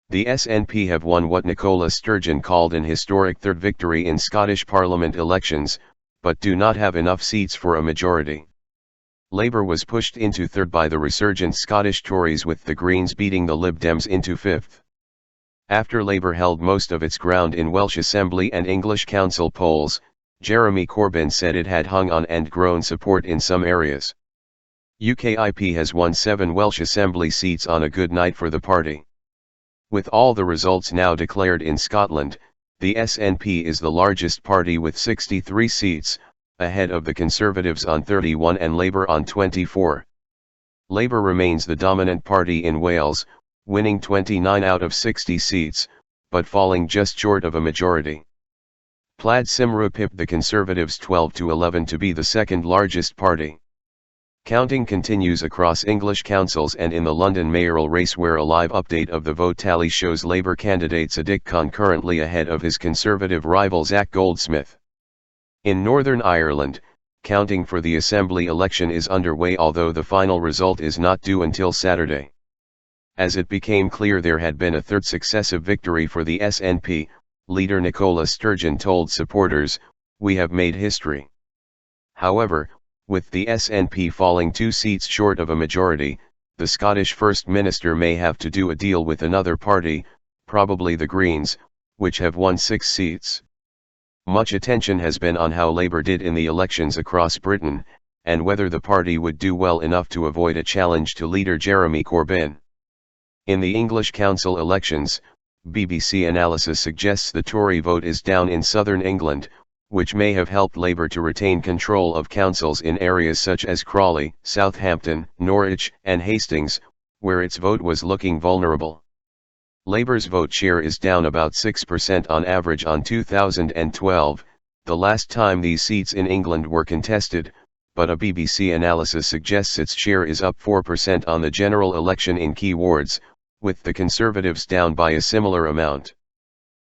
The SNP have won what Nicola Sturgeon called an historic third victory in Scottish Parliament elections, but do not have enough seats for a majority. Labour was pushed into third by the resurgent Scottish Tories, with the Greens beating the Lib Dems into fifth. After Labour held most of its ground in Welsh Assembly and English Council polls, Jeremy Corbyn said it had hung on and grown support in some areas. UKIP has won 7 Welsh Assembly seats on a good night for the party. With all the results now declared in Scotland, the SNP is the largest party with 63 seats, ahead of the Conservatives on 31 and Labour on 24. Labour remains the dominant party in Wales, winning 29 out of 60 seats, but falling just short of a majority. Plaid Cymru pipped the Conservatives 12-11 to be the second largest party. Counting continues across English councils and in the London mayoral race, where a live update of the vote tally shows Labour candidate Sadiq Khan currently ahead of his Conservative rival Zach Goldsmith. In Northern Ireland, counting for the Assembly election is underway, although the final result is not due until Saturday. As it became clear there had been a third successive victory for the SNP, leader Nicola Sturgeon told supporters, "We have made history." However, with the SNP falling 2 seats short of a majority, the Scottish First Minister may have to do a deal with another party, probably the Greens, which have won 6 seats. Much attention has been on how Labour did in the elections across Britain, and whether the party would do well enough to avoid a challenge to leader Jeremy Corbyn. In the English council elections, BBC analysis suggests the Tory vote is down in southern England, which may have helped Labour to retain control of councils in areas such as Crawley, Southampton, Norwich, and Hastings, where its vote was looking vulnerable. Labour's vote share is down about 6% on average on 2012, the last time these seats in England were contested, but a BBC analysis suggests its share is up 4% on the general election in key wards, with the Conservatives down by a similar amount.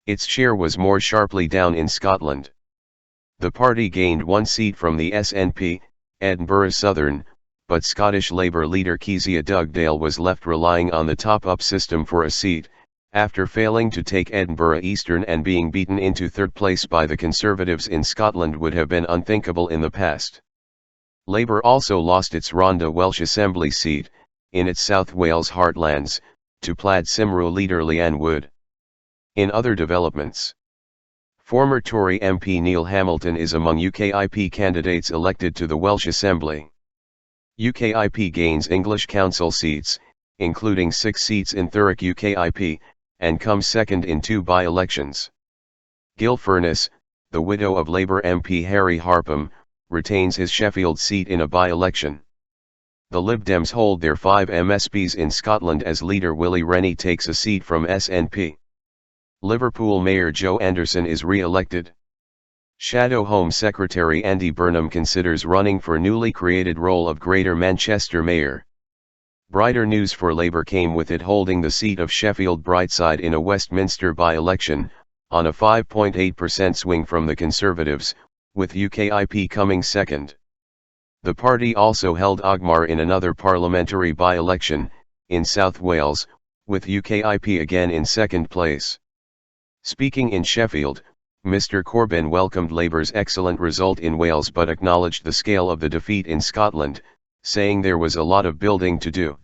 Its share was more sharply down in Scotland. The party gained 1 seat from the SNP, Edinburgh Southern, but Scottish Labour leader Kezia Dugdale was left relying on the top-up system for a seat, after failing to take Edinburgh Eastern and being beaten into third place by the Conservatives in Scotland would have been unthinkable in the past. Labour also lost its Rhondda Welsh Assembly seat, in its South Wales heartlands, to Plaid Cymru leader Leanne Wood. In other developments, former Tory MP Neil Hamilton is among UKIP candidates elected to the Welsh Assembly. UKIP gains English council seats, including 6 seats in Thurrock UKIP, and comes second in 2 by-elections. Gil Furness, the widow of Labour MP Harry Harpham, retains his Sheffield seat in a by-election. The Lib Dems hold their 5 MSPs in Scotland as leader Willie Rennie takes a seat from SNP. Liverpool Mayor Joe Anderson is re-elected. Shadow Home Secretary Andy Burnham considers running for newly created role of Greater Manchester Mayor. Brighter news for Labour came with it holding the seat of Sheffield Brightside in a Westminster by-election, on a 5.8% swing from the Conservatives, with UKIP coming second. The party also held Ogmar in another parliamentary by-election, in South Wales, with UKIP again in second place. Speaking in Sheffield, Mr Corbyn welcomed Labour's excellent result in Wales but acknowledged the scale of the defeat in Scotland, saying there was a lot of building to do.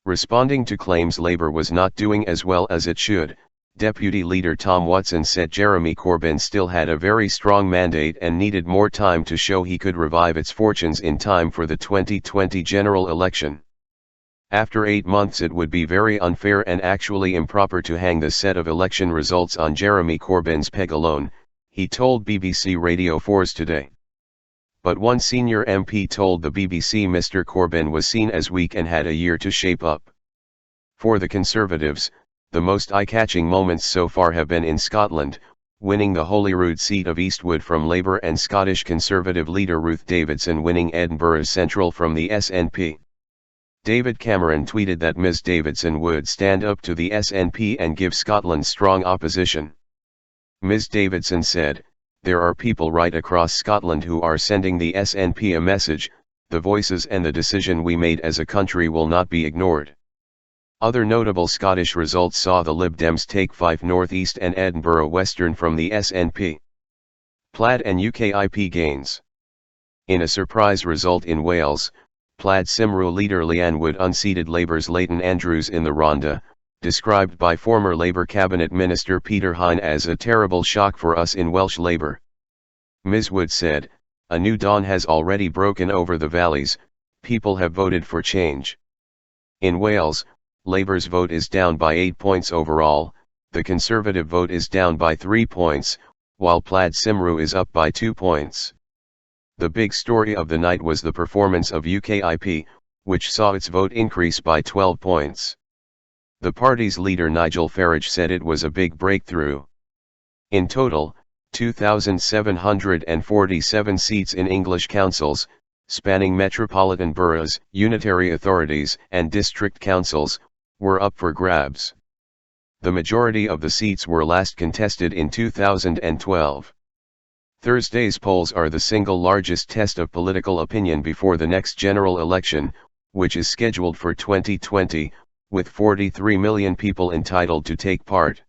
Responding to claims Labour was not doing as well as it should, Deputy Leader Tom Watson said Jeremy Corbyn still had a very strong mandate and needed more time to show he could revive its fortunes in time for the 2020 general election. After 8 months it would be very unfair and actually improper to hang the set of election results on Jeremy Corbyn's peg alone, he told BBC Radio 4's Today. But one senior MP told the BBC Mr Corbyn was seen as weak and had a year to shape up. For the Conservatives, the most eye-catching moments so far have been in Scotland, winning the Holyrood seat of Eastwood from Labour and Scottish Conservative leader Ruth Davidson winning Edinburgh Central from the SNP. David Cameron tweeted that Ms Davidson would stand up to the SNP and give Scotland strong opposition. Ms Davidson said, "There are people right across Scotland who are sending the SNP a message, the voices and the decision we made as a country will not be ignored." Other notable Scottish results saw the Lib Dems take Fife North East and Edinburgh Western from the SNP. Plaid and UKIP gains. In a surprise result in Wales, Plaid Cymru leader Leanne Wood unseated Labour's Leighton Andrews in the Ronda, described by former Labour cabinet minister Peter Hine as a terrible shock for us in Welsh Labour. Ms. Wood said, "A new dawn has already broken over the valleys, people have voted for change." In Wales, Labour's vote is down by 8 points overall, the Conservative vote is down by 3 points, while Plaid Cymru is up by 2 points. The big story of the night was the performance of UKIP, which saw its vote increase by 12 points. The party's leader Nigel Farage said it was a big breakthrough. In total, 2,747 seats in English councils, spanning metropolitan boroughs, unitary authorities, and district councils, were up for grabs. The majority of the seats were last contested in 2012. Thursday's polls are the single largest test of political opinion before the next general election, which is scheduled for 2020, with 43 million people entitled to take part.